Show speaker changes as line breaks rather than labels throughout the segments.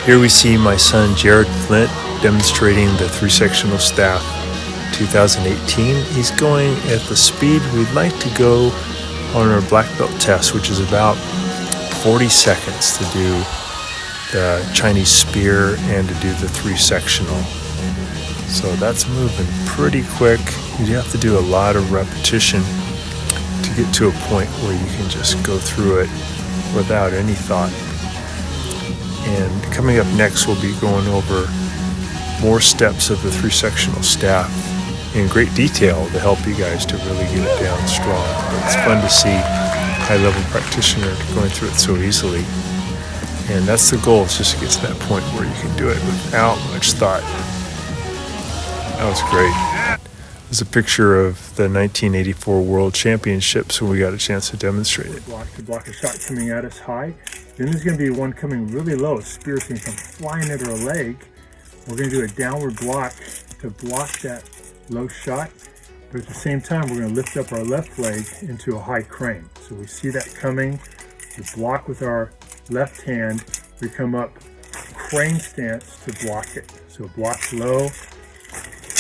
Here we see my son Jared Flint demonstrating the 3-sectional staff 2018. He's going at the speed we'd like to go on our black belt test, which is about 40 seconds to do the Chinese spear and to do the 3-sectional. So that's moving pretty quick. You have to do a lot of repetition to get to a point where you can just go through it without any thought. And coming up next, we'll be going over more steps of the 3-sectional staff in great detail to help you guys to really get it down strong. But it's fun to see high-level practitioner going through it so easily. And that's the goal, is just to get to that point where you can do it without much thought. That was great. There's a picture of the 1984 World Championships when we got a chance to demonstrate it.
To block a shot coming at us high. Then there's going to be one coming really low. A spear's going to come flying at our leg. We're going to do a downward block to block that low shot. But at the same time, we're going to lift up our left leg into a high crane. So we see that coming. We block with our left hand. We come up crane stance to block it. So block low,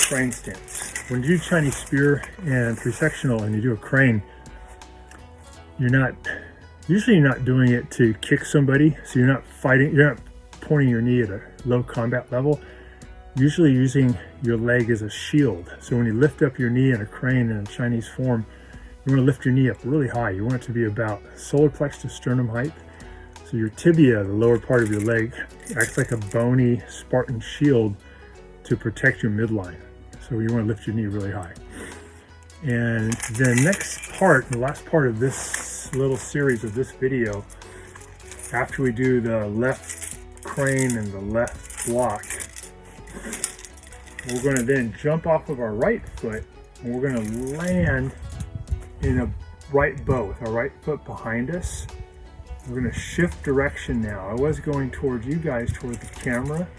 crane stance. When you do Chinese spear and 3-sectional and you do a crane, usually you're not doing it to kick somebody, so you're not fighting, you're not pointing your knee at a low combat level. Usually using your leg as a shield. So when you lift up your knee in a crane in a Chinese form, you want to lift your knee up really high. You want it to be about solar plexus to sternum height. So your tibia, the lower part of your leg, acts like a bony Spartan shield to protect your midline. So you want to lift your knee really high. And the next part, the last part of this little series of this video, after we do the left crane and the left block, we're going to then jump off of our right foot and we're going to land in a right bow with our right foot behind us. We're going to shift direction now. I was going towards you guys, toward the camera,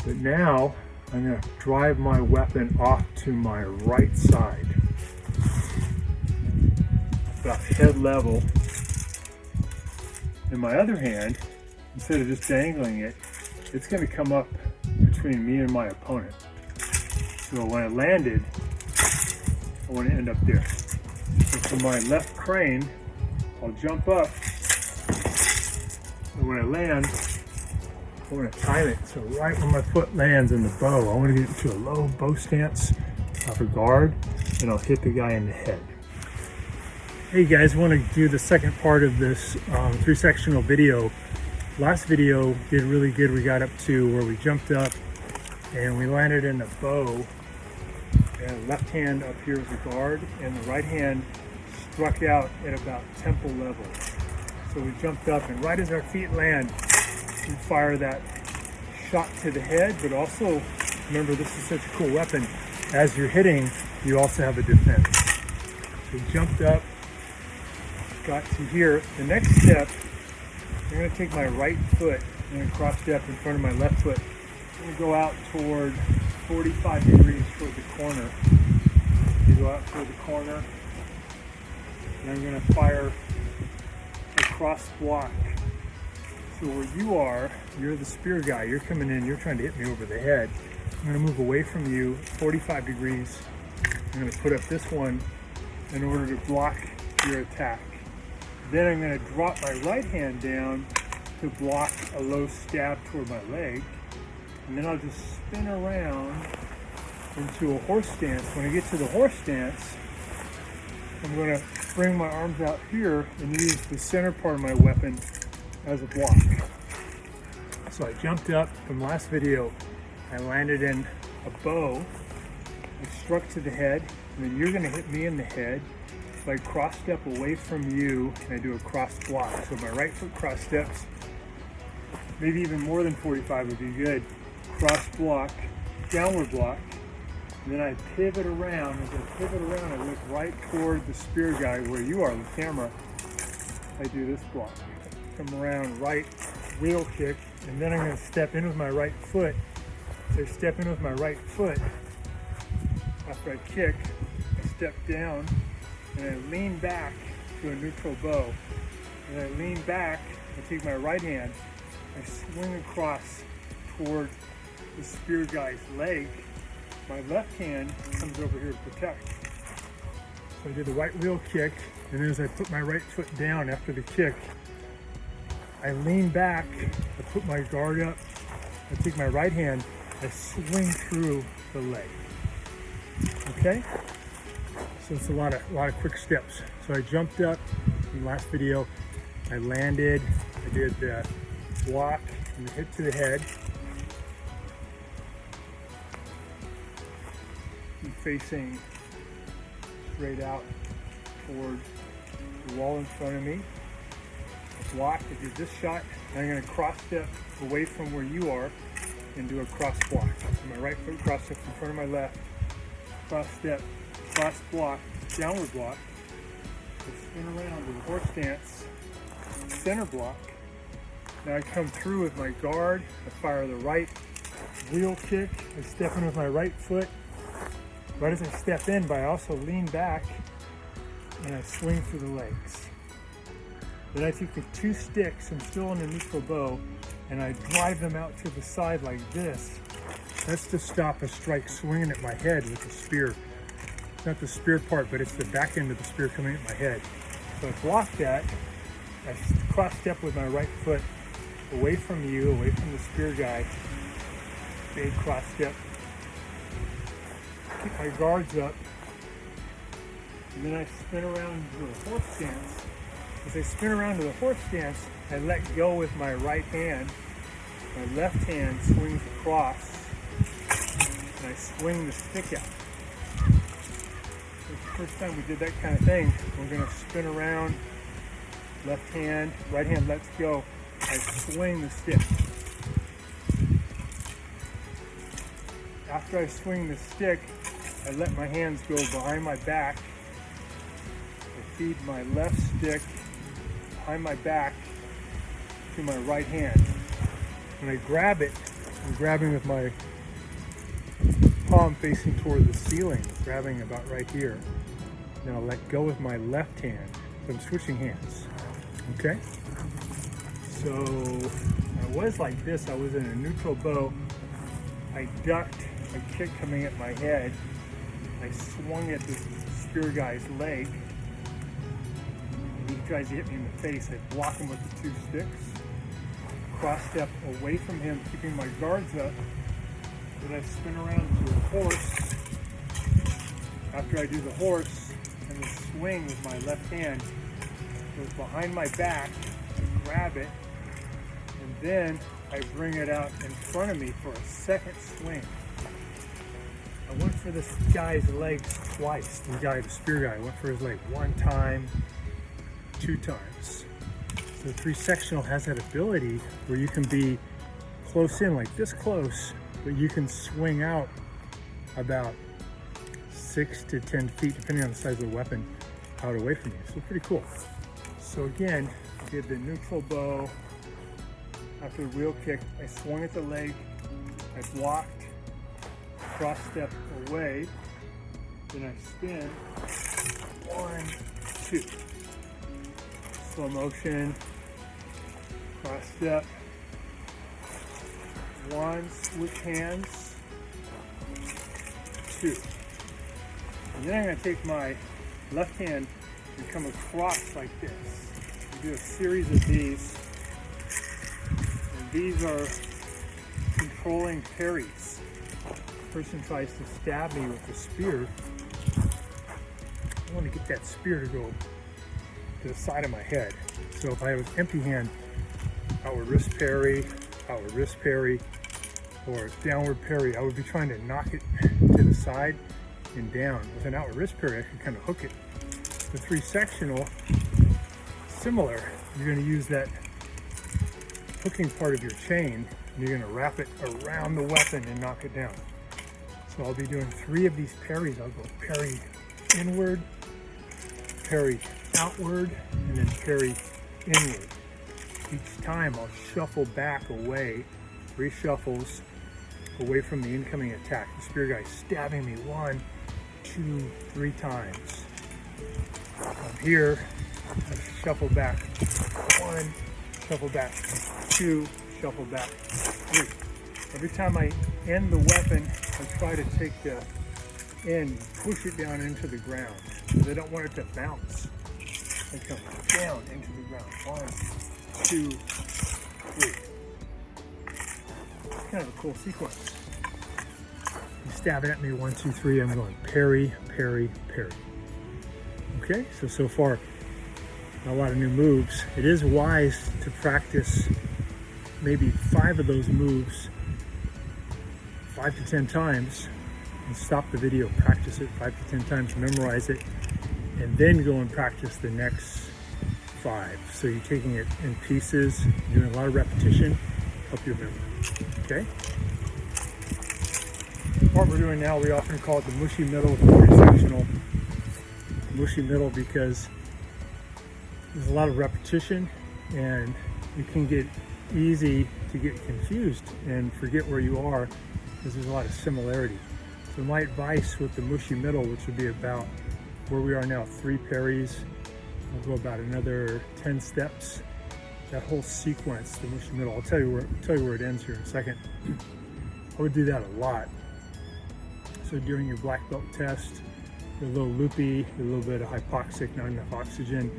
but now I'm going to drive my weapon off to my right side, about head level. In my other hand, instead of just dangling it, it's going to come up between me and my opponent. So when I landed, I want to end up there. So for my left crane, I'll jump up, and when I land, I want to time it. So right when my foot lands in the bow, I want to get into a low bow stance off a guard, and I'll hit the guy in the head. Hey guys, I want to do the second part of this 3-sectional video. Last video did really good. We got up to where we jumped up and we landed in a bow, and left hand up here was a guard, and the right hand struck out at about temple level. So we jumped up, and right as our feet land, we fire that shot to the head, but also remember, this is such a cool weapon. As you're hitting, you also have a defense. So we jumped up, got to here. The next step, I'm going to take my right foot, I'm going to cross step in front of my left foot. I'm going to go out toward 45 degrees toward the corner. You go out toward the corner, and I'm going to fire a cross block. So where you are, you're the spear guy, you're coming in, you're trying to hit me over the head. I'm going to move away from you 45 degrees. I'm going to put up this one in order to block your attack. Then I'm going to drop my right hand down to block a low stab toward my leg. And then I'll just spin around into a horse stance. When I get to the horse stance, I'm going to bring my arms out here and use the center part of my weapon as a block. So I jumped up from last video, I landed in a bow, I struck to the head, and then you're going to hit me in the head. So I cross step away from you and I do a cross block. So my right foot cross steps, maybe even more than 45 would be good. Cross block, downward block, and then I pivot around. As I pivot around, I look right toward the spear guy where you are, the camera. I do this block. Come around, right wheel kick, and then I'm going to step in with my right foot. So I step in with my right foot. After I kick, I step down, and I lean back to a neutral bow. And I lean back, I take my right hand, I swing across toward the spear guy's leg. My left hand comes over here to protect. So I did the right wheel kick, and then as I put my right foot down after the kick, I lean back, I put my guard up, I take my right hand, I swing through the leg. Okay? So it's a lot of quick steps. So I jumped up in the last video, I landed, I did the block and the hit to the head. I'm facing straight out toward the wall in front of me. I blocked, I did this shot, and I'm going to cross step away from where you are and do a cross block. So my right foot cross step in front of my left, cross step, cross block, downward block. I spin around to the horse stance, center block. Now I come through with my guard, I fire the right wheel kick, I step in with my right foot. Right as I step in, but I also lean back and I swing through the legs. Then I take the two sticks, I'm still in a neutral bow, and I drive them out to the side like this. That's to stop a strike swinging at my head with the spear. It's not the spear part, but it's the back end of the spear coming at my head. So I block that, I cross step with my right foot away from you, away from the spear guy, big cross step. Keep my guards up, and then I spin around to the horse stance. As I spin around to the horse stance, I let go with my right hand. My left hand swings across, and I swing the stick out. So it's the first time we did that kind of thing. We're going to spin around, left hand, right hand lets go. I swing the stick. After I swing the stick, I let my hands go behind my back. I feed my left stick behind my back to my right hand. When I grab it, I'm grabbing with my palm facing toward the ceiling, grabbing about right here. Now I'll let go with my left hand. So I'm switching hands. Okay? So I was like this, I was in a neutral bow. I ducked a kick coming at my head. I swung at the spear guy's leg. And he tries to hit me in the face. I block him with the two sticks. Cross step away from him, keeping my guards up. Then I spin around to the horse. After I do the horse and the swing with my left hand, goes behind my back, I grab it, and then I bring it out in front of me for a second swing. I went for this guy's legs twice. The spear guy, I went for his leg one time, two times. So the three sectional has that ability where you can be close in, like this close, but you can swing out about 6 to 10 feet, depending on the size of the weapon, out away from you. So pretty cool. So again, I did the neutral bow. After the wheel kick, I swung at the leg, I blocked, cross step away, then I spin, 1, 2. Slow motion, cross step, 1, switch hands, 2. And then I'm going to take my left hand and come across like this. I do a series of these. And these are controlling parries. The person tries to stab me with the spear. I want to get that spear to go to the side of my head. So if I was empty hand, outward wrist parry, or downward parry, I would be trying to knock it to the side and down. With an outward wrist parry, I can kind of hook it. The three sectional, similar. You're going to use that hooking part of your chain, and you're going to wrap it around the weapon and knock it down. So I'll be doing 3 of these parries. I'll go parry inward, parry outward, and then parry inward. Each time I'll shuffle back away, 3 shuffles away from the incoming attack. The spear guy's stabbing me 1, 2, 3 times. I'm here, I shuffle back 1, shuffle back 2, shuffle back, 3. Every time I end the weapon, I try to take the end, push it down into the ground, because I don't want it to bounce. I come down into the ground. 1, 2, 3. It's kind of a cool sequence. You stab it at me, 1, 2, 3. I'm going parry, parry, parry. Okay, so far, a lot of new moves. It is wise to practice maybe 5 of those moves 5 to 10 times, and stop the video, practice it 5 to 10 times, memorize it, and then go and practice the next 5. So you're taking it in pieces, doing a lot of repetition, help your memory. Okay? What we're doing now, we often call it the mushy middle, the 3-sectional. Mushy middle because there's a lot of repetition, and you can get easy to get confused and forget where you are because there's a lot of similarity. So my advice with the mushy middle, which would be about where we are now, 3 parries, I'll go about another 10 steps. That whole sequence, the mushy middle, I'll tell you where it ends here in a second. I would do that a lot. So during your black belt test, you're a little loopy, you're a little bit of hypoxic, not enough oxygen,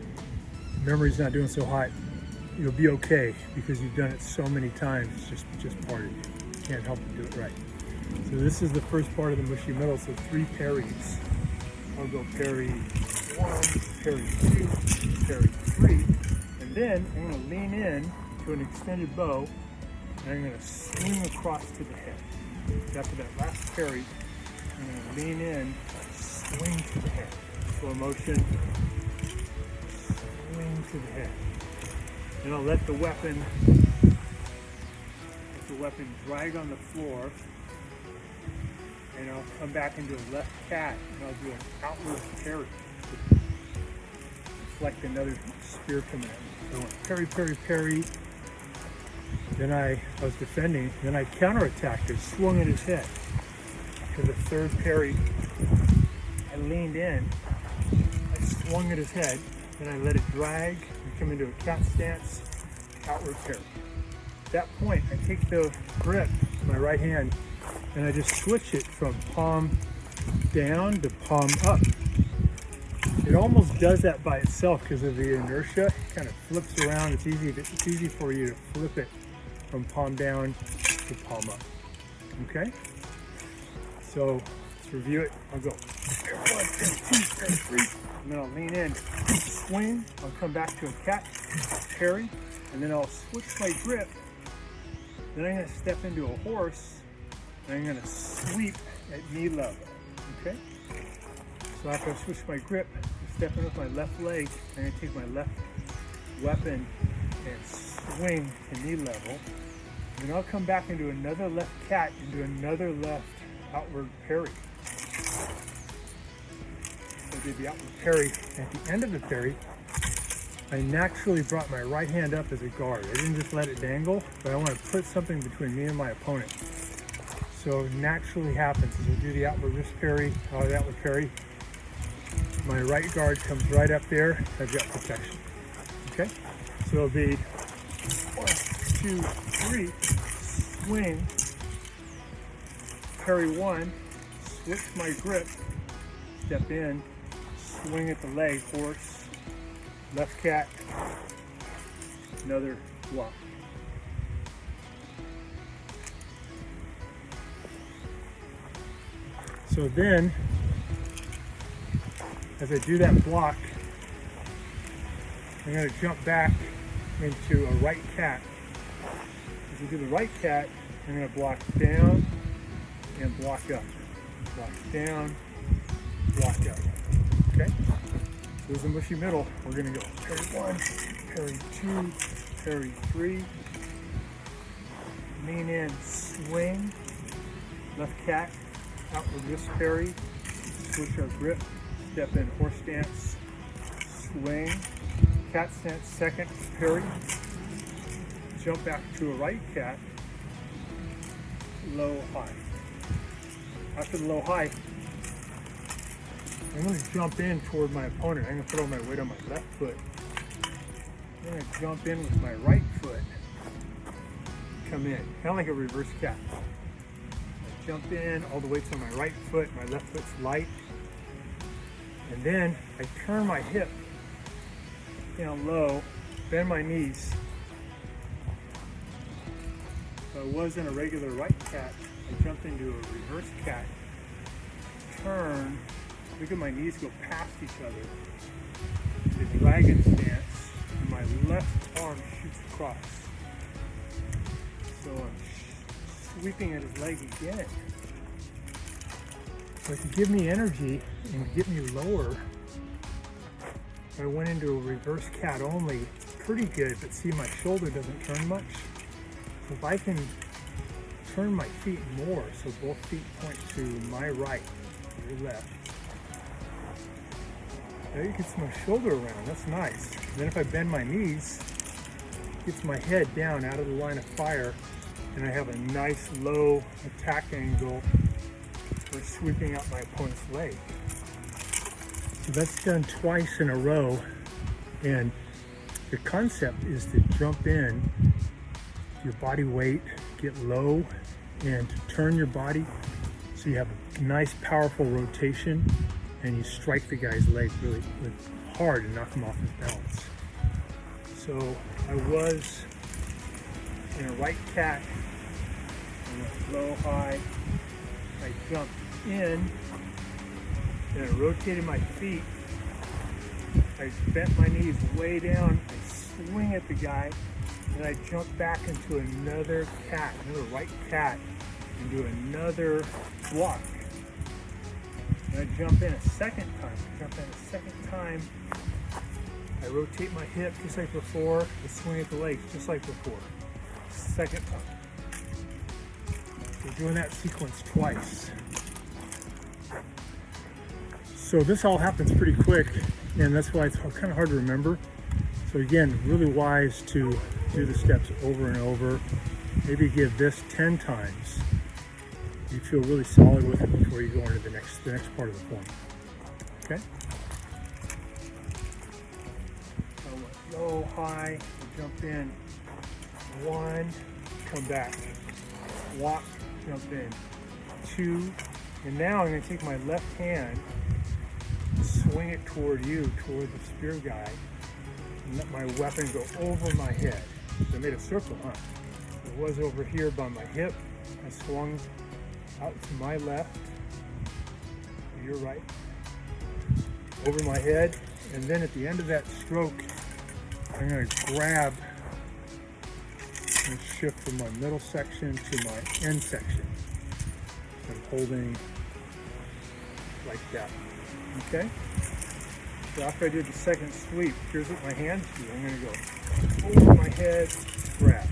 memory's not doing so hot, you'll be okay because you've done it so many times. It's just part of you. You can't help but do it right. So this is the first part of the mushy middle, so 3 parries. I'll go parry 1, parry 2, parry 3, and then I'm going to lean in to an extended bow, and I'm going to swing across to the head. After that last parry, I'm going to lean in, swing to the head. Slow motion, swing to the head. And I'll let the weapon drag on the floor, and I'll come back into a left cat, and I'll do an outward parry. Reflect another spear coming in. So I went parry, parry, parry. Then I was defending, then I counterattacked it, swung at his head. For the 3rd parry, I leaned in, I swung at his head, then I let it drag and come into a cat stance, outward parry. At that point, I take the grip with my right hand and I just switch it from palm down to palm up. It almost does that by itself because of the inertia. It kind of flips around. It's easy for you to flip it from palm down to palm up. Okay? So let's review it. I'll go 1, 2, 3, and then I'll lean in, swing. I'll come back to a cat, parry, and then I'll switch my grip. Then I'm going to step into a horse, and I'm going to sweep at knee level. Okay? So after I switch my grip, I step in with my left leg. I'm going to take my left weapon and swing to knee level. Then I'll come back into another left cat, into another left outward parry. So I did the outward parry. At the end of the parry, I naturally brought my right hand up as a guard. I didn't just let it dangle, but I want to put something between me and my opponent. So naturally happens as I do the outward wrist parry, the outward parry, my right guard comes right up there. I've got protection. Okay? So it'll be 1, 2, 3, swing, parry 1, switch my grip, step in, swing at the leg, horse, left cat, another block. So then, as I do that block, I'm going to jump back into a right cat. As I do the right cat, I'm going to block down and block up. Block down, block up. Okay? So this is a mushy middle. We're going to go parry 1, parry 2, parry 3. Lean in, swing, left cat, outward wrist parry, switch our grip, step in horse stance, swing, cat stance, second parry, jump back to a right cat, low, high. After the low, high, I'm going to jump in toward my opponent. I'm going to put all my weight on my left foot. I'm going to jump in with my right foot come in, kind of like a reverse cat. I jump in all the way to my right foot, my left foot's light, and then I turn my hip down low, bend my knees. If I was in a regular right cat, I jump into a reverse cat, turn, look at my knees go past each other, the dragon stance, and my left arm shoots across. So I'm sweeping at his leg again. But to give me energy and to get me lower, I went into a reverse cat only, pretty good, but see my shoulder doesn't turn much. So if I can turn my feet more, so both feet point to my right, your left. There you get my shoulder around, that's nice. And then if I bend my knees, it gets my head down out of the line of fire, and I have a nice low attack angle for sweeping out my opponent's leg. So that's done twice in a row, and the concept is to jump in, your body weight, get low, and to turn your body so you have a nice powerful rotation, and you strike the guy's leg really hard and knock him off his balance. So I was in a right cat, I went low, high, I jumped in, and I rotated my feet, I bent my knees way down, I swing at the guy, and I jump back into another cat, another right cat, and do another block. And I jump in a second time, I rotate my hip just like before, I swing at the legs just like before. Second time. We're doing that sequence twice. So this all happens pretty quick, and that's why it's kind of hard to remember. So again, really wise to do the steps over and over. Maybe give this 10 times. You feel really solid with it before you go into the next part of the form. Okay? So I went low, high, jump in. 1, come back. Walk, jump in. 2, and now I'm going to take my left hand, swing it toward you, toward the spear guy, and let my weapon go over my head. So I made a circle, huh? It was over here by my hip. I swung out to my left, to your right, over my head, and then at the end of that stroke, I'm going to grab and shift from my middle section to my end section. So I'm holding like that. Okay? So after I did the second sweep, here's what my hands do. I'm going to go over my head, grab.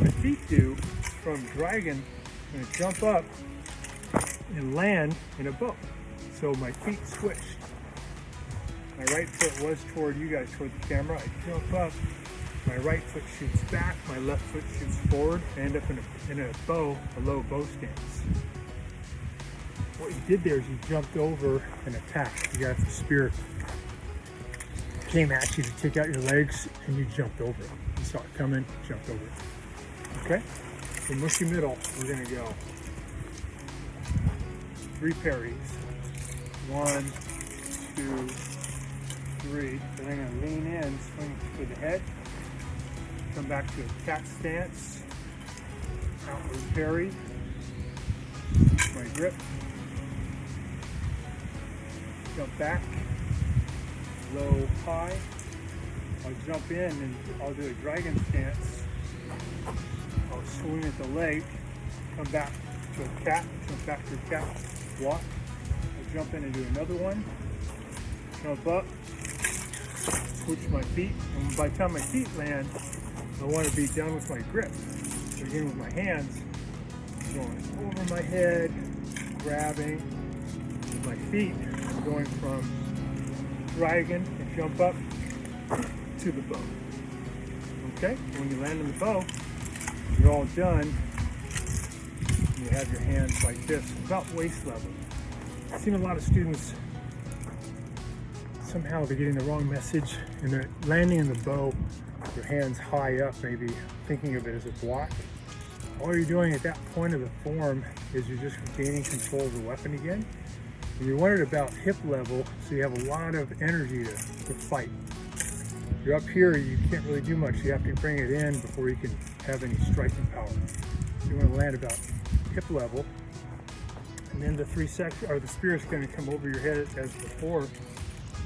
My feet do, from dragon, I'm going to jump up and land in a bow. So my feet switched. My right foot was toward you guys, toward the camera. I jump up, my right foot shoots back, my left foot shoots forward. I end up in a bow, a low bow stance. What you did there is you jumped over and attacked. You got the spear came at you to take out your legs, and you jumped over it. You saw it coming, jumped over it. Okay? So mushy middle, we're gonna go 3 parries. 1, 2, 3. Then I'm gonna lean in, swing for the head, come back to a cat stance, outward parry, my grip, jump back, low, high. I'll jump in and I'll do a dragon stance. I'll swing at the leg, come back to a cat, jump back to a cat, walk. I'll jump in and do another one, jump up, switch my feet, and by the time my feet land, I want to be done with my grip. So again with my hands, going over my head, grabbing with my feet, going from dragon and jump up to the bow. Okay, when you land in the bow, you're all done. And you have your hands like this, about waist level. I've seen a lot of students, somehow they're getting the wrong message and they're landing in the bow with their hands high up, maybe thinking of it as a block. all you're doing at that point of the form is you're just gaining control of the weapon again. And you want it about hip level, so you have a lot of energy to fight. You're up here, you can't really do much. You have to bring it in before you can have any striking power. So you want to land about hip level, and then the spear is going to come over your head as before,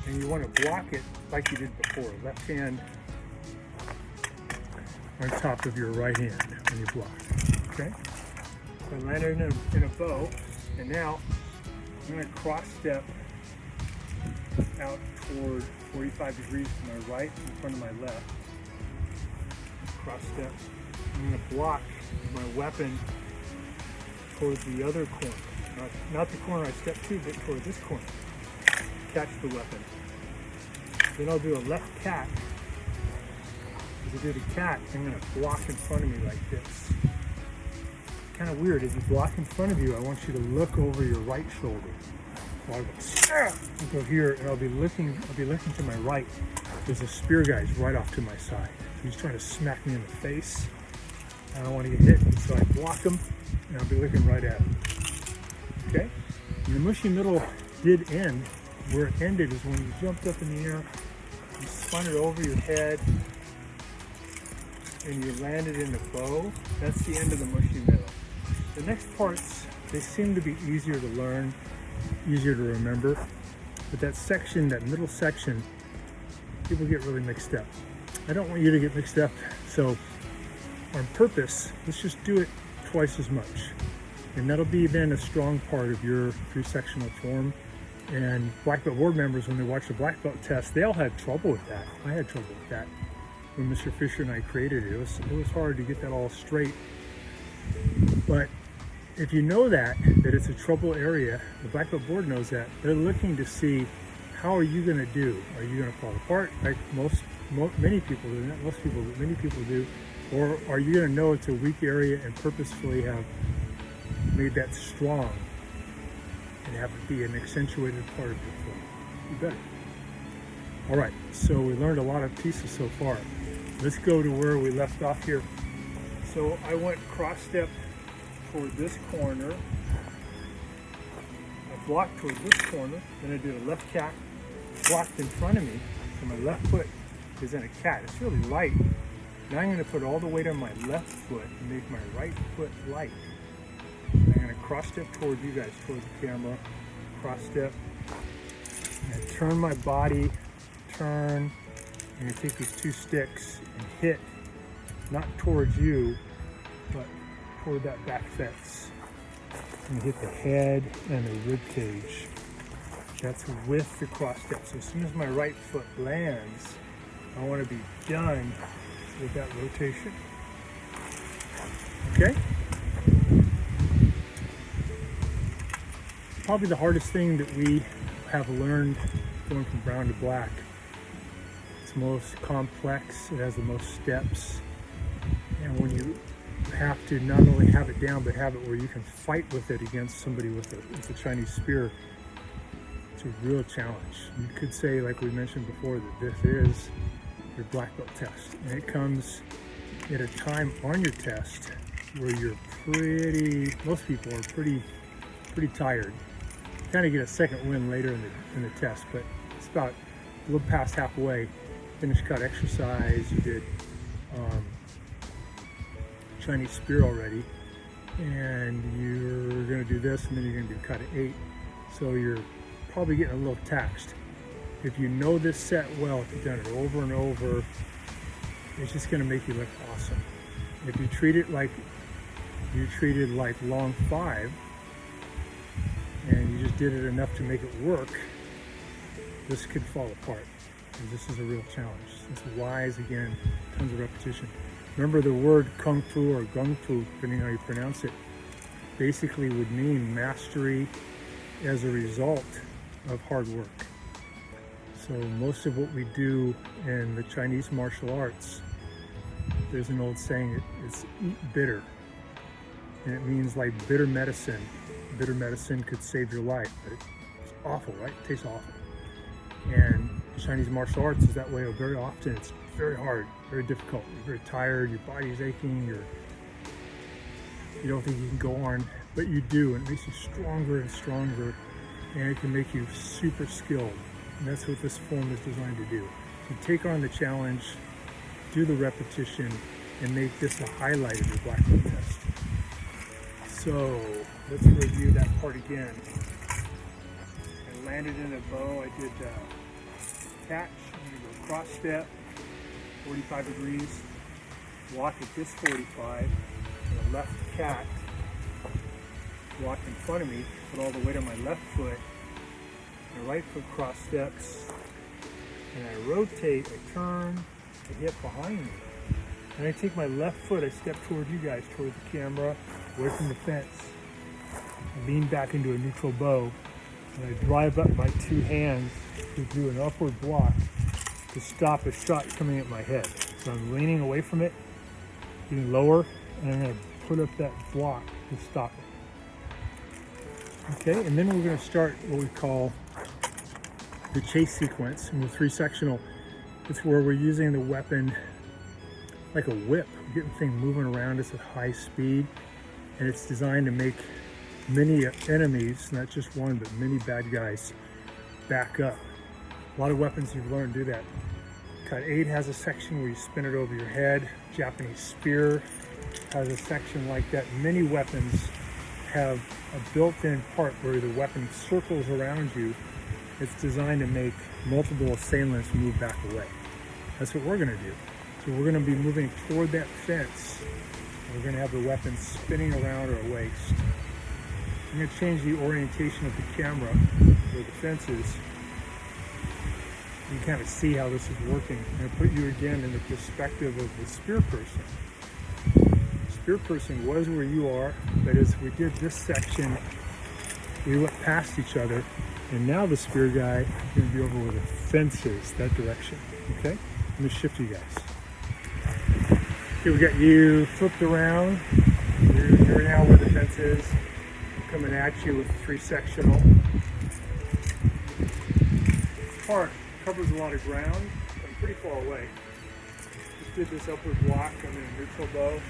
and you want to block it like you did before. Left hand on top of your right hand when you block. Okay? So I landed in a bow, and now I'm going to cross step out toward 45 degrees to my right in front of my left. Cross step. I'm going to block my weapon towards the other corner. Not the corner I stepped to, but toward this corner. Catch the weapon. Then I'll do a left cat. As I do the cat, I'm going to block in front of me like this. Kind of weird. As you block in front of you, I want you to look over your right shoulder. So I'll go here, and I'll be looking to my right. There's a spear guy right off to my side. He's trying to smack me in the face. I don't want to get hit, so I block him, and I'll be looking right at him. Okay? And the mushy middle did end. Where it ended is when you jumped up in the air, you spun it over your head, and you landed in the bow. That's the end of the mushy middle. The next parts, they seem to be easier to learn, easier to remember, but that section, that middle section, people get really mixed up. I don't want you to get mixed up, so on purpose, let's just do it twice as much. And that'll be then a strong part of your three-sectional form. And black belt board members, when they watch the black belt test, they all had trouble with that. I had trouble with that when Mr. Fisher and I created it. It was hard to get that all straight. But if you know that it's a trouble area, the black belt board knows that, they're looking to see, how are you going to do? Are you going to fall apart like many people do? Not most people, but many people do. Or are you going to know it's a weak area and purposefully have made that strong and have it be an accentuated part of your form? You better. All right, so we learned a lot of pieces so far. Let's go to where we left off here. So I went cross step toward this corner. I blocked toward this corner. Then I did a left cat, blocked in front of me. So my left foot is in a cat. It's really light. Now I'm going to put all the weight on my left foot and make my right foot light. I'm going to cross step toward you guys, toward the camera. Cross step. And turn my body, turn. I'm going to take these two sticks and hit, not towards you, but toward that back fence. I'm going to hit the head and the rib cage. That's with the cross step. So as soon as my right foot lands, I want to be done with that rotation. Okay? Probably the hardest thing that we have learned going from brown to black. It's most complex, it has the most steps, and when you have to not only have it down, but have it where you can fight with it against somebody with a Chinese spear, it's a real challenge. You could say, like we mentioned before, that this is your black belt test, and it comes at a time on your test where you're most people are pretty tired. Kind of get a second win later in the test, but it's about a little past halfway. Finish cut exercise, you did Chinese spear already, and you're going to do this, and then you're going to do cut at 8. So you're probably getting a little taxed. If you know this set well, if you've done it over and over, it's just going to make you look awesome. If you treat it like you treated like long 5, and you just did it enough to make it work, this could fall apart. And this is a real challenge. It's wise, again, tons of repetition. Remember, the word kung fu or gung fu, depending on how you pronounce it, basically would mean mastery as a result of hard work. So most of what we do in the Chinese martial arts, there's an old saying, it's eat bitter. And it means like bitter medicine. Bitter medicine could save your life, but it's awful, right? It tastes awful. And Chinese martial arts is that way very often. It's very hard, very difficult. You're very tired, your body's aching, you don't think you can go on, but you do, and it makes you stronger and stronger, and it can make you super skilled. And that's what this form is designed to do. So take on the challenge, do the repetition, and make this a highlight of your black belt test. So let's review that part again. I landed in a bow. I did catch. I'm going to go cross step, 45 degrees. Walk at this 45. And a left cat. Walk in front of me. Put all the weight on my left foot. My right foot cross steps. And I rotate. I turn the hip behind me. And I take my left foot. I step toward you guys, toward the camera, away from the fence. I lean back into a neutral bow. And I drive up my two hands to do an upward block to stop a shot coming at my head. So I'm leaning away from it, getting lower, and I'm going to put up that block to stop it. Okay, and then we're going to start what we call the chase sequence in the 3-sectional. It's where we're using the weapon like a whip, getting the thing moving around us at high speed, and it's designed to make many enemies, not just one, but many bad guys, back up. A lot of weapons you've learned do that. Cut 8 has a section where you spin it over your head. Japanese spear has a section like that. Many weapons have a built-in part where the weapon circles around you. It's designed to make multiple assailants move back away. That's what we're going to do. So we're going to be moving toward that fence. We're going to have the weapon spinning around our waist. I'm going to change the orientation of the camera where the fence is. You can kind of see how this is working. I'm going to put you again in the perspective of the spear person. The spear person was where you are, but as we did this section, we went past each other, and now the spear guy is going to be over where the fence is, that direction. Okay? I'm going to shift you guys. Okay, we got you flipped around. You're now where the fence is. I'm coming at you with 3-sectional. This part covers a lot of ground. I'm pretty far away. Just did this upward block. I'm in a neutral bow.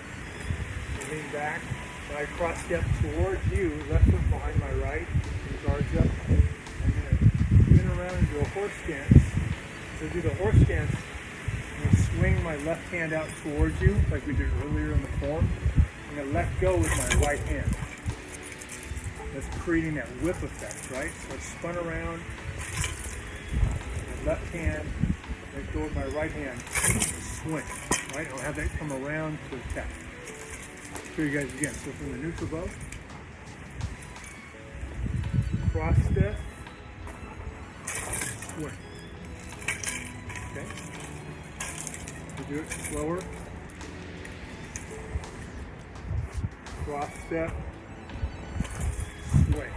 I lean back. When I cross step towards you, left foot behind my right, and guards up. I'm going to spin around and do a horse stance. So do the horse stance. I'm going to swing my left hand out towards you, like we did earlier in the form. I'm going to let go with my right hand. That's creating that whip effect, right? So I spun around, my left hand, let go with my right hand, swing, right? I'll have that come around to attack. Show you guys again. So from the neutral bow, cross step, swing. Okay? We'll do it slower. Cross step, swing.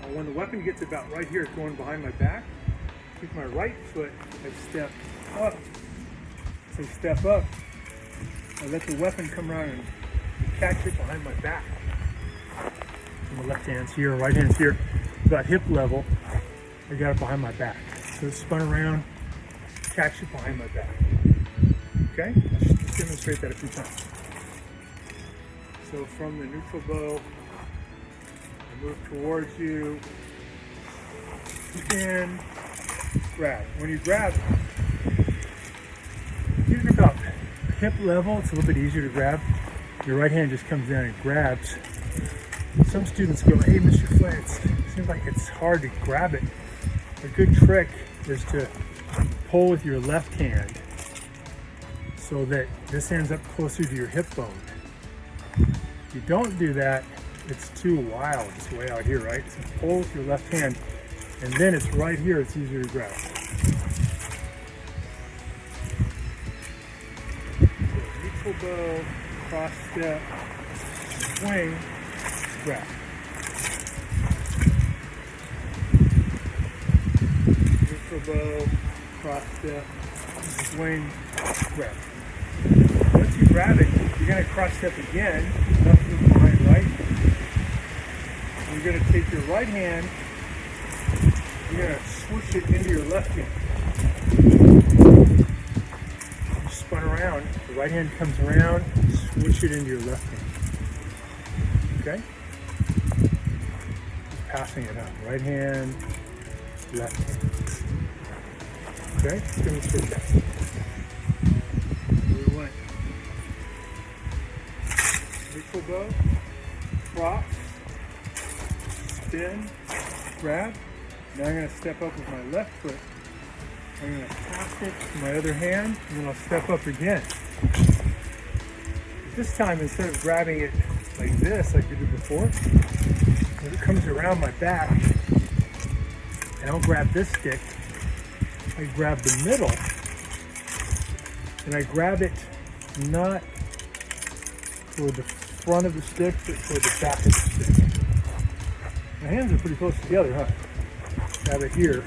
Now when the weapon gets about right here, it's going behind my back. Keep my right foot, I step up. So step up. I let the weapon come around and catch it behind my back. So my left hand's here, right hand's here. About hip level, I got it behind my back. So it's spun around, catch it behind my back. Okay? Let's demonstrate that a few times. So from the neutral bow, I move towards you, in, grab. When you grab, usually about hip level, it's a little bit easier to grab. Your right hand just comes in and grabs. Some students go, hey, Mr. Flint, it seems like it's hard to grab it. A good trick is to pull with your left hand so that this ends up closer to your hip bone. If you don't do that, it's too wild. It's way out here, right? So pull with your left hand, and then it's right here, it's easier to grab. So, neutral bow, cross step, swing, grab. Neutral bow, cross step, swing, grab. Once you grab it, you're going to cross step again, left foot behind right. And you're going to take your right hand, you're going to swoosh it into your left hand. You spun around, the right hand comes around, switch it into your left hand. Okay? Just passing it out. Right hand, left hand. Okay? Demonstrate that. We went neutral bow, cross, spin, grab. Now I'm going to step up with my left foot. I'm going to pass it to my other hand, and then I'll step up again. This time, instead of grabbing it like this, like we did before, when it comes around my back, I don't grab this stick, I grab the middle, and I grab it not toward the front of the stick, but toward the back of the stick. My hands are pretty close together, huh? Grab it here.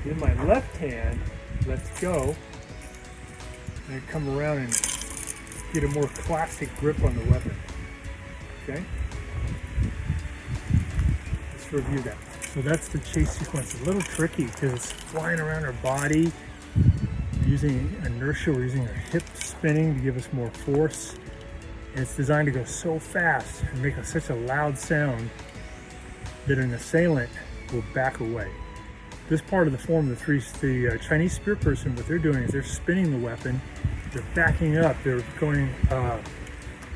Then my left hand lets go, and I come around and get a more classic grip on the weapon. Okay? Let's review that. So that's the chase sequence. It's a little tricky because it's flying around our body. We're using inertia, we're using our hip spinning to give us more force. And it's designed to go so fast and make such a loud sound that an assailant will back away. This part of the form of the Chinese spear person, what they're doing is they're spinning the weapon, they're backing up, they're going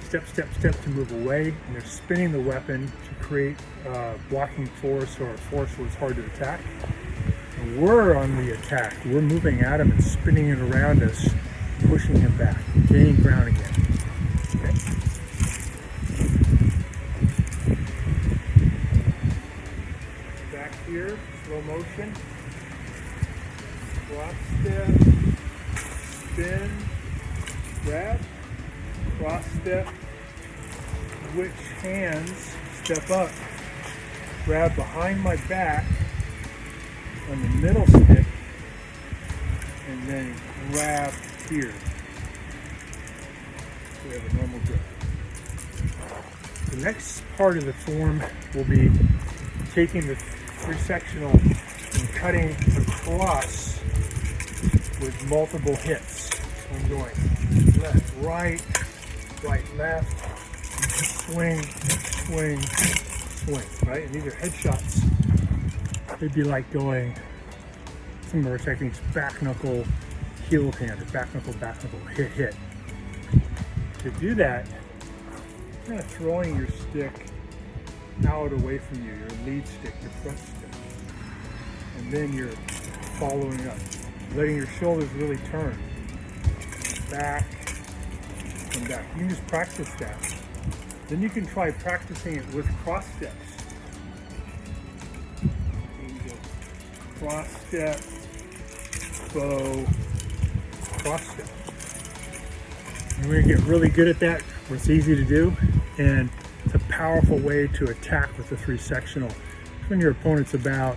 step, step, step to move away, and they're spinning the weapon to create blocking force or a force where it's hard to attack. And we're on the attack. We're moving at him and spinning it around us, pushing him back, gaining ground again. Okay? Back here. Slow motion, cross step, spin, grab, cross step, switch hands, step up, grab behind my back on the middle stick, and then grab here. So we have a normal grip. The next part of the form will be taking the sectional and cutting across with multiple hits. So I'm going left, right, right, left, swing, swing, swing, right? And these are headshots. They'd be like going, some of our techniques, back knuckle, heel hand, or back knuckle, hit, hit. To do that, you're kind of throwing your stick out away from you, your lead stick, your front stick. And then you're following up, letting your shoulders really turn. Back and back. You can just practice that. Then you can try practicing it with cross steps. You can go cross step, bow, cross step. And we're gonna get really good at that, where it's easy to do, and it's a powerful way to attack with the 3 sectional. When your opponent's about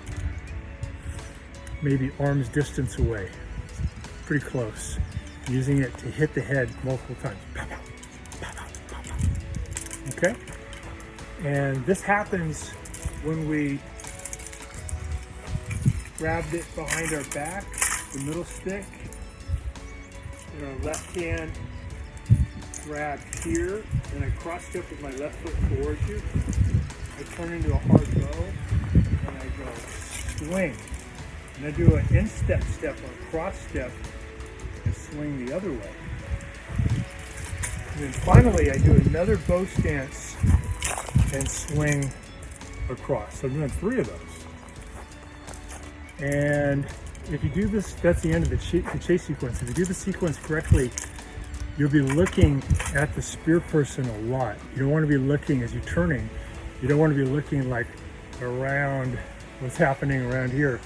maybe arm's distance away, pretty close, using it to hit the head multiple times. Okay? And this happens when we grabbed it behind our back, the middle stick, and our left hand grab here, and I cross step with my left foot towards you. I turn into a hard bow, and I go swing. And I do an instep step or cross step and swing the other way. And then finally I do another bow stance and swing across. So I'm doing 3 of those. And if you do this, that's the end of the chase sequence. If you do the sequence correctly, you'll be looking at the spear person a lot. You don't want to be looking as you're turning. You don't want to be looking like around what's happening around here.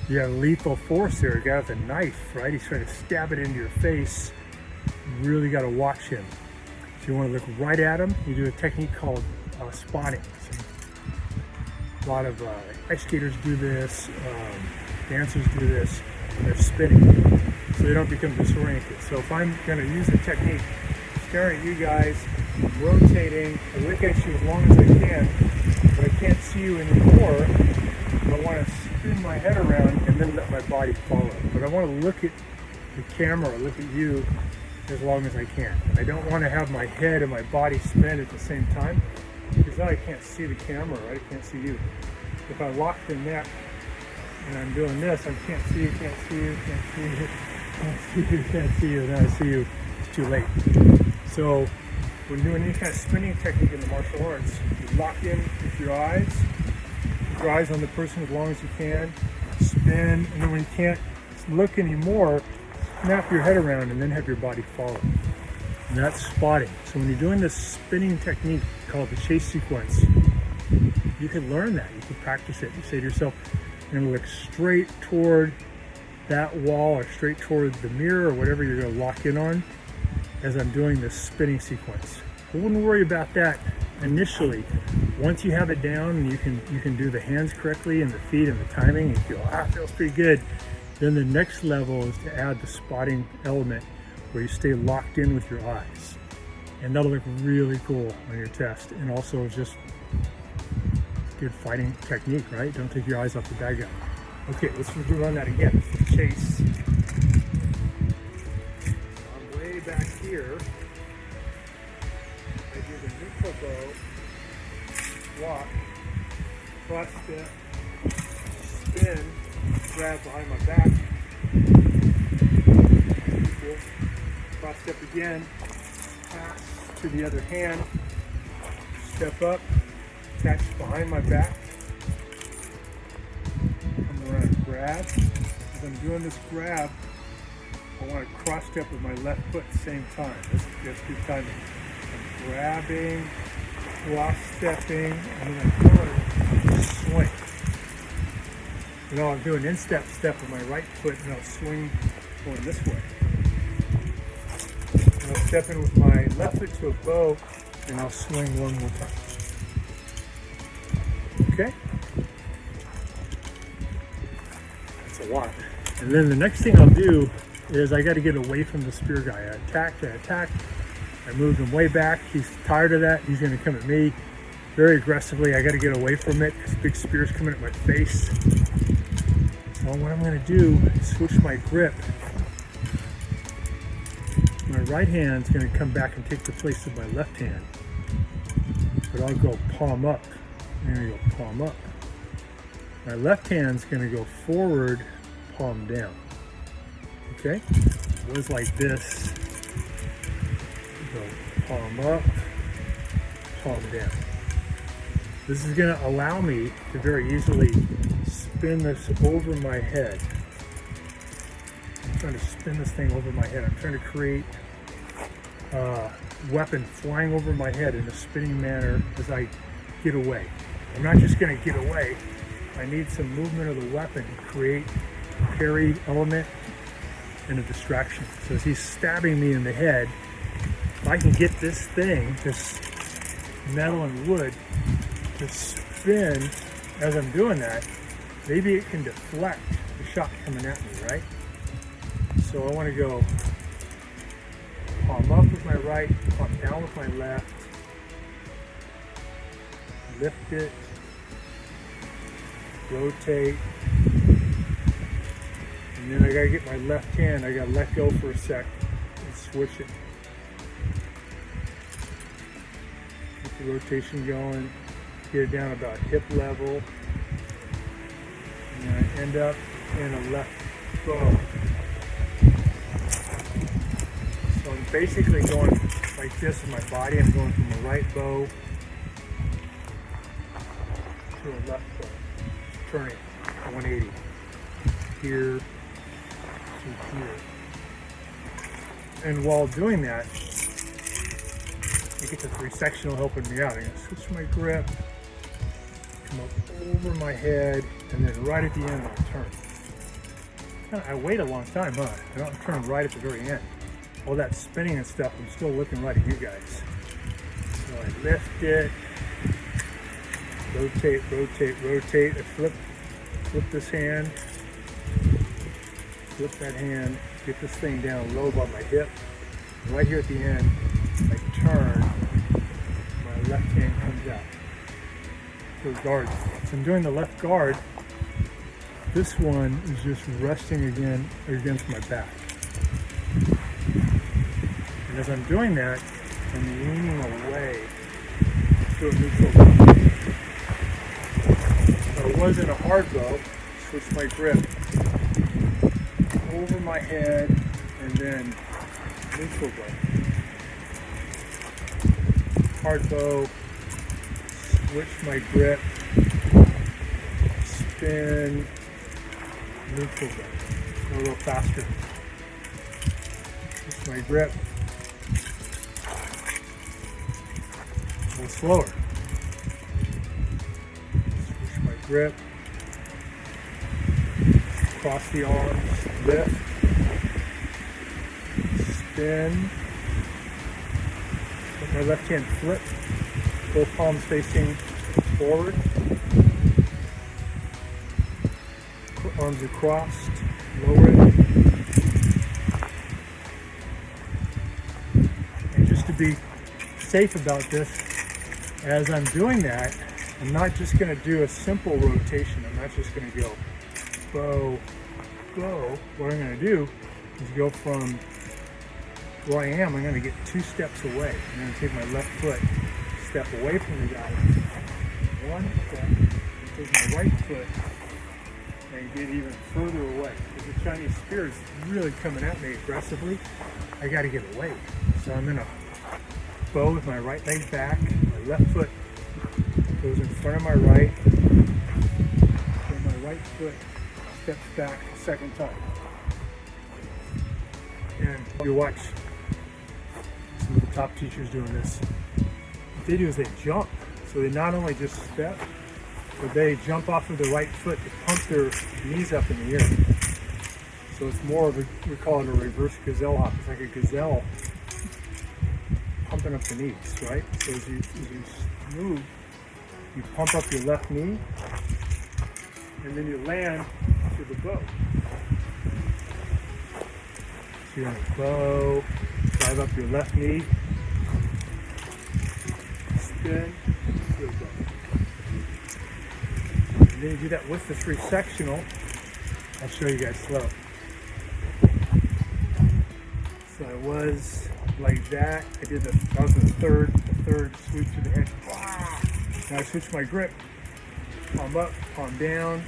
You have lethal force there. You got the knife, right? He's trying to stab it into your face. You really got to watch him. So you want to look right at him. You do a technique called spotting. So a lot of ice skaters do this, dancers do this, and they're spinning, so they don't become disoriented. So if I'm going to use the technique, staring at you guys, rotating, I look at you as long as I can, but I can't see you anymore. I want to spin my head around and then let my body follow. But I want to look at the camera or look at you as long as I can. I don't want to have my head and my body spin at the same time, because then I can't see the camera, right? I can't see you. If I lock the neck and I'm doing this, I can't see you, can't see you, can't see you, can't see you, can't see you, then I see you, it's too late. So when doing any kind of spinning technique in the martial arts, you lock in with your eyes, keep your eyes on the person as long as you can, spin, and then when you can't look anymore, snap your head around and then have your body follow. And that's spotting. So when you're doing this spinning technique called the chase sequence, you can learn that. You can practice it. You say to yourself, I'm going to look straight toward that wall or straight toward the mirror or whatever you're going to lock in on as I'm doing this spinning sequence. I wouldn't worry about that initially. Once you have it down and you can do the hands correctly and the feet and the timing, and you feel, it feels pretty good. Then the next level is to add the spotting element where you stay locked in with your eyes. And that'll look really cool on your test. And also just good fighting technique, right? Don't take your eyes off the bad guy. Okay, let's run that again. Chase. I'm way back here. I do the neutral bow, walk, cross step, spin, grab behind my back, cross step again, pass to the other hand, step up, catch behind my back, come around, grab. As I'm doing this grab, I want to cross step with my left foot at the same time. That's good timing. I'm grabbing, cross stepping, and then I'm going to swing. You know, I'm doing instep step with my right foot, and I'll swing going this way. And I'll step in with my left foot to a bow, and I'll swing one more time. Okay? That's a lot. And then the next thing I'll do is I got to get away from the spear guy. I attack. I moved him way back. He's tired of that. He's going to come at me very aggressively. I got to get away from it because big spear's coming at my face. Well, what I'm going to do is switch my grip. My right hand's going to come back and take the place of my left hand. But I'll go palm up. I'm going to go palm up. My left hand's going to go forward, palm down. Okay? It was like this. Go palm up, palm down. This is going to allow me to very easily spin this over my head. I'm trying to spin this thing over my head. I'm trying to create a weapon flying over my head in a spinning manner as I get away. I'm not just going to get away. I need some movement of the weapon to create a parry element and a distraction. So as he's stabbing me in the head, if I can get this thing, this metal and wood, to spin as I'm doing that, maybe it can deflect the shot coming at me, right? So I want to go palm up with my right, palm down with my left, lift it, rotate, and then I gotta get my left hand, I gotta let go for a sec and switch it. Get the rotation going, get it down about hip level, and then I end up in a left bow. So I'm basically going like this with my body. I'm going from a right bow to a left bow, turning 180 here to here. And while doing that, I get the three sectional helping me out. I'm going to switch my grip, come up over my head, and then right at the end I'll turn. I wait a long time, huh? I don't turn right at the very end. All that spinning and stuff, I'm still looking right at you guys. So I lift it, rotate, rotate, rotate. I flip this hand, flip that hand, get this thing down low by my hip. And right here at the end, I turn, my left hand comes out. So guard. So I'm doing the left guard. This one is just resting again against my back. And as I'm doing that, I'm leaning away to a neutral bow. So it wasn't a hard bow, switch my grip over my head and then neutral bow. Hard bow, switch my grip, spin, neutral bow. Go a little faster. Switch my grip. A little slower. Switch my grip. Cross the arms, lift, spin. Let my left hand flip, both palms facing forward. Arms are crossed, lower it. And just to be safe about this, as I'm doing that, I'm not just going to do a simple rotation. I'm not just going to go bow, go. What I'm going to do is go from where I am, I'm going to get 2 steps away. I'm going to take my left foot, step away from the guy. 1 step, take my right foot, and get even further away. Because the Chinese spear is really coming at me aggressively. I got to get away. So I'm going to bow with my right leg back. My left foot goes in front of my right. And my right foot steps back a second time. And you watch some of the top teachers doing this. What they do is they jump. So they not only just step, but they jump off of the right foot to pump their knees up in the air. So it's more of a, we call it a reverse gazelle hop. It's like a gazelle pumping up the knees, right? So as you move, you pump up your left knee, and then you land to the bow. So you're gonna bow, drive up your left knee, spin, to the bow. And then you do that with the 3 sectional. I'll show you guys slow. So I was like that. I did that was the third sweep to the head. Now I switch my grip. Palm up, palm down.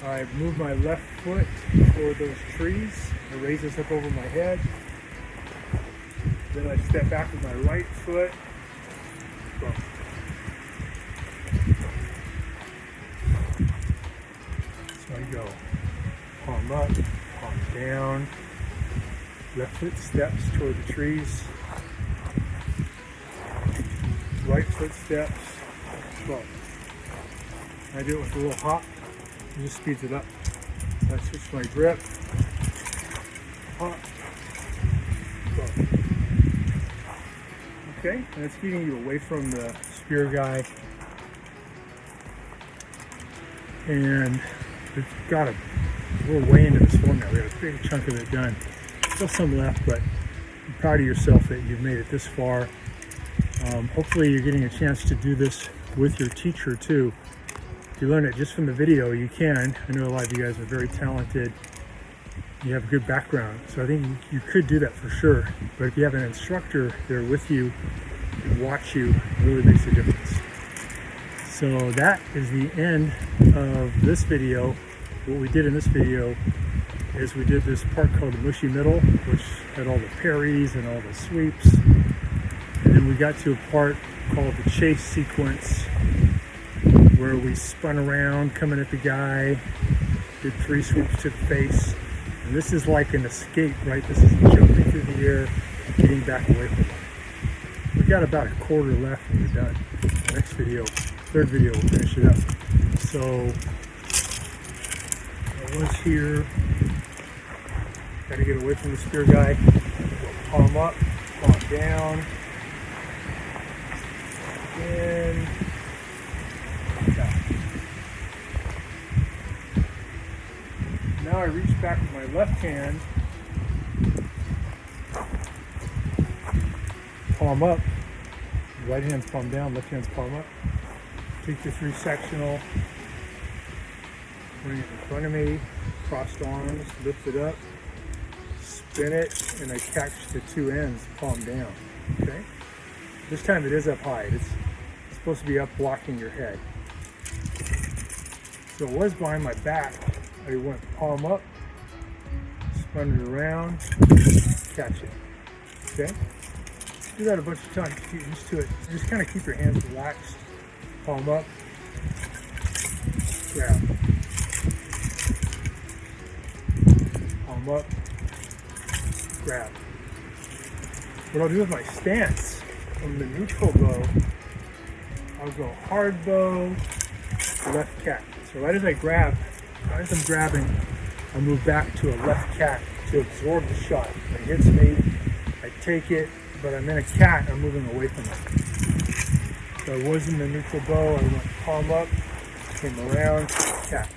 I move my left foot toward those trees. I raise this up over my head. Then I step back with my right foot. Boom. So I go palm up, palm down. Left foot steps toward the trees. Right foot steps. Boom. I do it with a little hop. It just speeds it up. I switch my grip. Hop. Boom. Okay, and it's getting you away from the spear guy. And we've got we're way into this format. We got a big chunk of it done. Still some left, but I'm proud of yourself that you've made it this far. Hopefully you're getting a chance to do this with your teacher too. If you learn it just from the video, you can. I know a lot of you guys are very talented. You have a good background, so I think you could do that for sure. But if you have an instructor there with you and watch you, it really makes a difference. So that is the end of this video. What we did in this video is we did this part called the mushy middle, which had all the parries and all the sweeps. And then we got to a part called the chase sequence, where we spun around coming at the guy, did 3 sweeps to the face. And this is like an escape, right? This is jumping through the air, getting back away from it. We've got about a quarter left and we're done. The next video, 3rd video, we'll finish it up. So I was here. Got to get away from the spear guy. Palm up, palm down. And down. Now I reach back with my left hand. Palm up. Right hand's palm down, left hand's palm up. Take the 3 sectional. Bring it in front of me. Crossed arms, lift it up. spin it, and I catch the two ends palm down, okay? This time it is up high. It's supposed to be up blocking your head. So it was behind my back. I went palm up, spun it around, catch it, okay? Do that a bunch of times to get used to it. Just kind of keep your hands relaxed, palm up, grab. Palm up, grab. What I'll do with my stance from the neutral bow, I'll go hard bow, left cat. So right as I'm grabbing, I move back to a left cat to absorb the shot. It hits me, I take it, but I'm in a cat, I'm moving away from it. So I was in the neutral bow, I went palm up, came around, cat.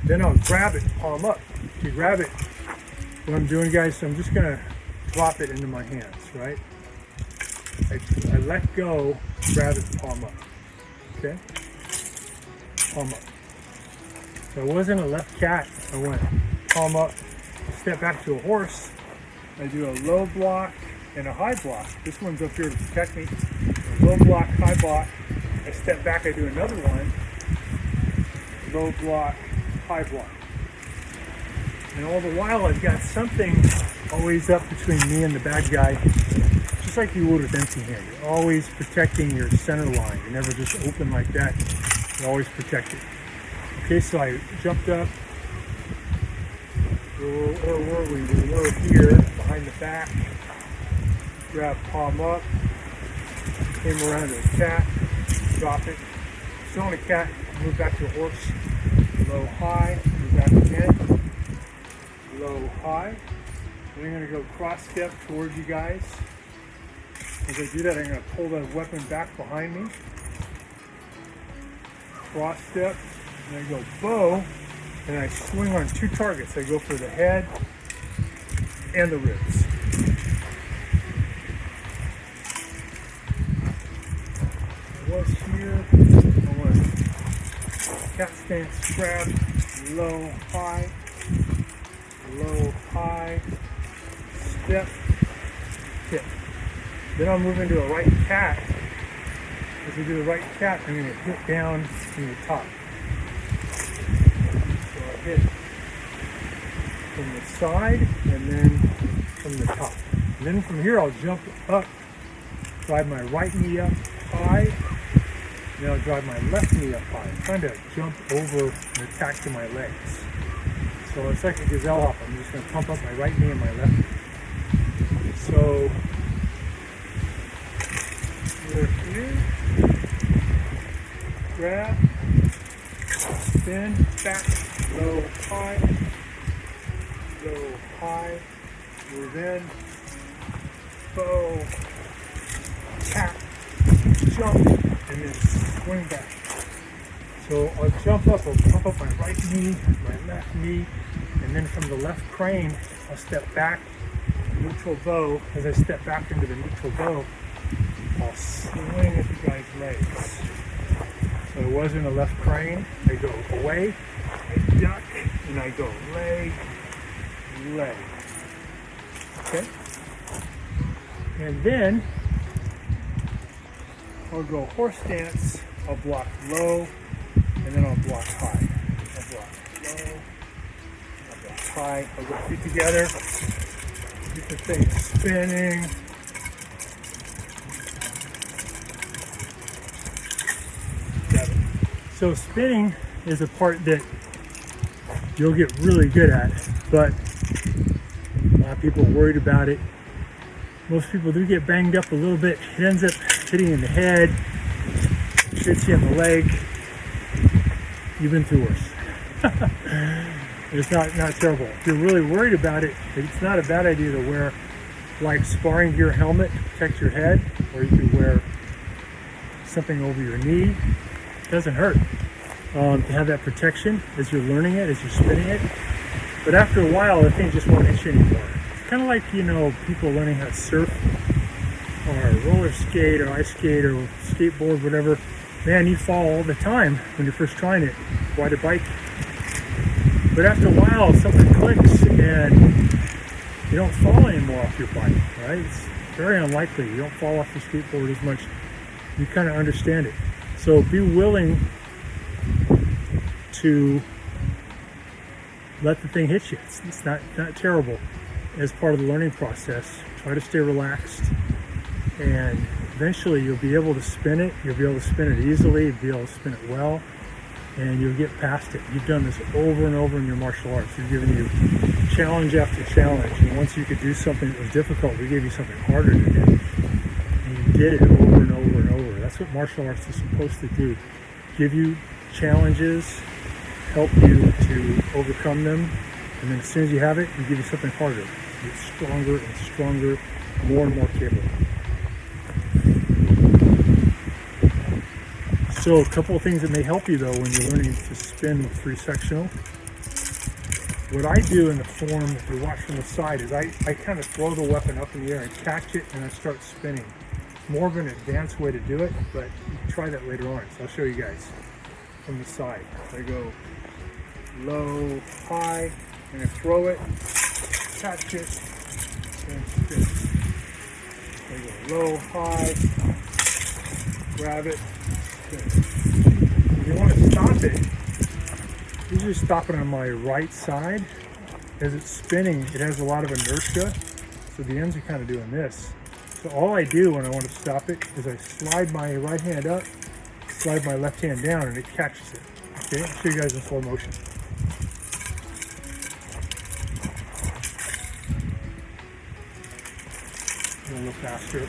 Then I'll grab it, palm up. If you grab it, what I'm doing, guys, so I'm just gonna drop it into my hands, right? I let go, grab it, palm up, okay? Palm up. So I wasn't a left cat, I went palm up, step back to a horse, I do a low block and a high block. This one's up here to protect me. A low block, high block, I step back, I do another one, low block, high block. And all the while I've got something always up between me and the bad guy, just like you would with empty hand. You're always protecting your center line. You're never just open like that. You're always protected. Okay, so I jumped up. Where were we? We were here, behind the back. Grab palm up. Came around to a cat. Drop it. Still on a cat. Move back to a horse. Low, high. Move back again. Low, high. Then I'm going to go cross step towards you guys. As I do that, I'm going to pull the weapon back behind me. Cross step. And I go bow. And I swing on two targets. I go for the head and the ribs. I was here. I went cat stance, grab, low, high. Low, high, step, hit. Then I'll move into a right cat. As we do the right cat, I'm going to hit down from the top. So I'll hit from the side and then from the top. And then from here I'll jump up, drive my right knee up high, and then I'll drive my left knee up high. I'm trying to jump over and attack to my legs. So it's like a gazelle hop. I'm just going to pump up my right knee and my left knee. So we're here, grab, spin, back, low, high, move in, bow, tap, jump, and then swing back. So I'll jump up, I'll pump up my right knee, my left knee, and then from the left crane, I'll step back, neutral bow. As I step back into the neutral bow, I'll swing at the guy's legs. So it wasn't a left crane. I go away, I duck, and I go leg, leg. Okay? And then I'll go horse stance, I'll block low, and then I'll block high. I'll block low, I'll block high. I'll go feet together, get the thing spinning. So spinning is a part that you'll get really good at, but a lot of people are worried about it. Most people do get banged up a little bit. It ends up hitting in the head, hits you in the leg. You've been through worse. It's not terrible. If you're really worried about it, it's not a bad idea to wear like sparring gear helmet to protect your head, or you could wear something over your knee. It doesn't hurt to have that protection as you're learning it, as you're spinning it. But after a while, the thing just won't hit you anymore. It's kind of like, people learning how to surf or roller skate or ice skate or skateboard, whatever. Man, you fall all the time when you're first trying it. Ride a bike. But after a while, something clicks and you don't fall anymore off your bike, right? It's very unlikely. You don't fall off the skateboard as much. You kind of understand it. So be willing to let the thing hit you. It's not terrible as part of the learning process. Try to stay relaxed, and eventually you'll be able to spin it. You'll be able to spin it easily. You'll be able to spin it well, and you'll get past it. You've done this over and over in your martial arts. We've given you challenge after challenge, and once you could do something that was difficult, we gave you something harder to do. And you did it over and over and over. That's what martial arts is supposed to do. Give you challenges, help you to overcome them, and then as soon as you have it, we give you something harder. You get stronger and stronger, more and more capable. So a couple of things that may help you though when you're learning to spin with free sectional. What I do in the form, if you watch from the side, is I kind of throw the weapon up in the air and catch it and I start spinning. It's more of an advanced way to do it, but you can try that later on. So I'll show you guys from the side. So I go low, high, and I throw it, catch it, and spin. So I go low, high, grab it, spin. If you want to stop it, usually stop it on my right side. As it's spinning, it has a lot of inertia, so the ends are kind of doing this. So all I do when I want to stop it is I slide my right hand up, slide my left hand down, and it catches it. Okay, I'll show you guys in slow motion. A little faster.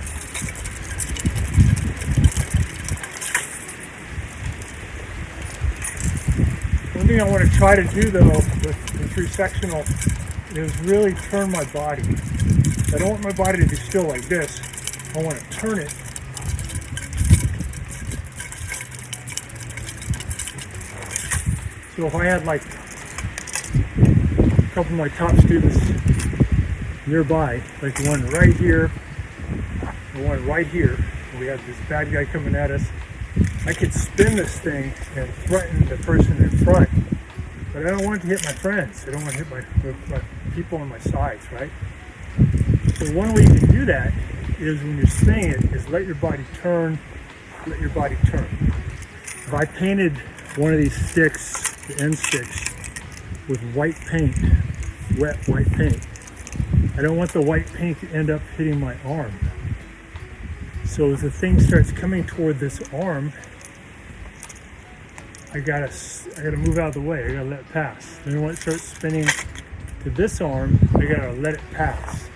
One thing I want to try to do though with the free sectional is really turn my body. I don't want my body to be still like this. I want to turn it. So if I had like a couple of my top students nearby, like the one right here, the one right here, we have this bad guy coming at us, I could spin this thing and threaten the person in front, but I don't want it to hit my friends. I don't want to hit my people on my sides, right? So one way you can do that is when you're spinning it, is let your body turn, let your body turn. If I painted one of these sticks, the end sticks, with white paint, wet white paint, I don't want the white paint to end up hitting my arm. So as the thing starts coming toward this arm, I gotta move out of the way. I gotta let it pass. Then when it starts spinning to this arm, I gotta let it pass.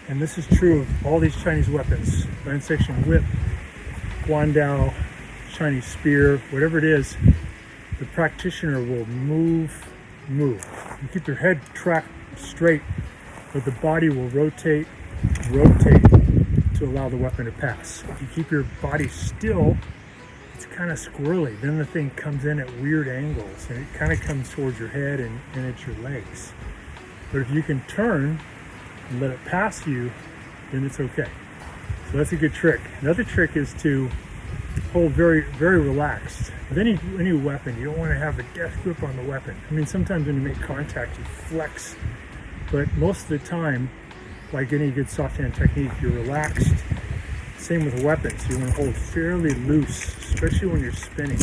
And this is true of all these Chinese weapons: land section whip, guandao, Chinese spear, whatever it is. The practitioner will move. You keep your head tracked straight, but the body will rotate to allow the weapon to pass. If you keep your body still, it's kind of squirrely. Then the thing comes in at weird angles and it kind of comes towards your head and at your legs. But if you can turn and let it pass you, then it's okay. So that's a good trick. Another trick is to hold very, very relaxed. With any weapon, you don't want to have a death grip on the weapon. I mean, sometimes when you make contact, you flex, but most of the time, like any good soft hand technique, you're relaxed. Same with weapons. You want to hold fairly loose, especially when you're spinning.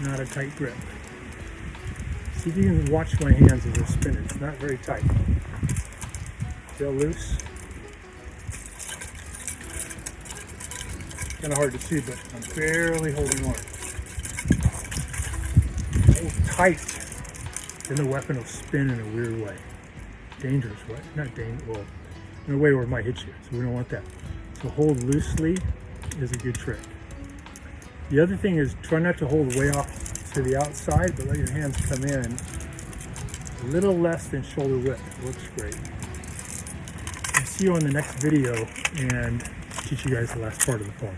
Not a tight grip. See if you can watch my hands as I spin it. It's not very tight. Feel loose. Kind of hard to see, but I'm barely holding on. Hold tight, then the weapon will spin in a weird way. Dangerous way. Not dangerous, well, in a way where it might hit you, so we don't want that. So hold loosely is a good trick. The other thing is try not to hold way off to the outside, but let your hands come in a little less than shoulder width. Looks great. I'll see you on the next video and teach you guys the last part of the form.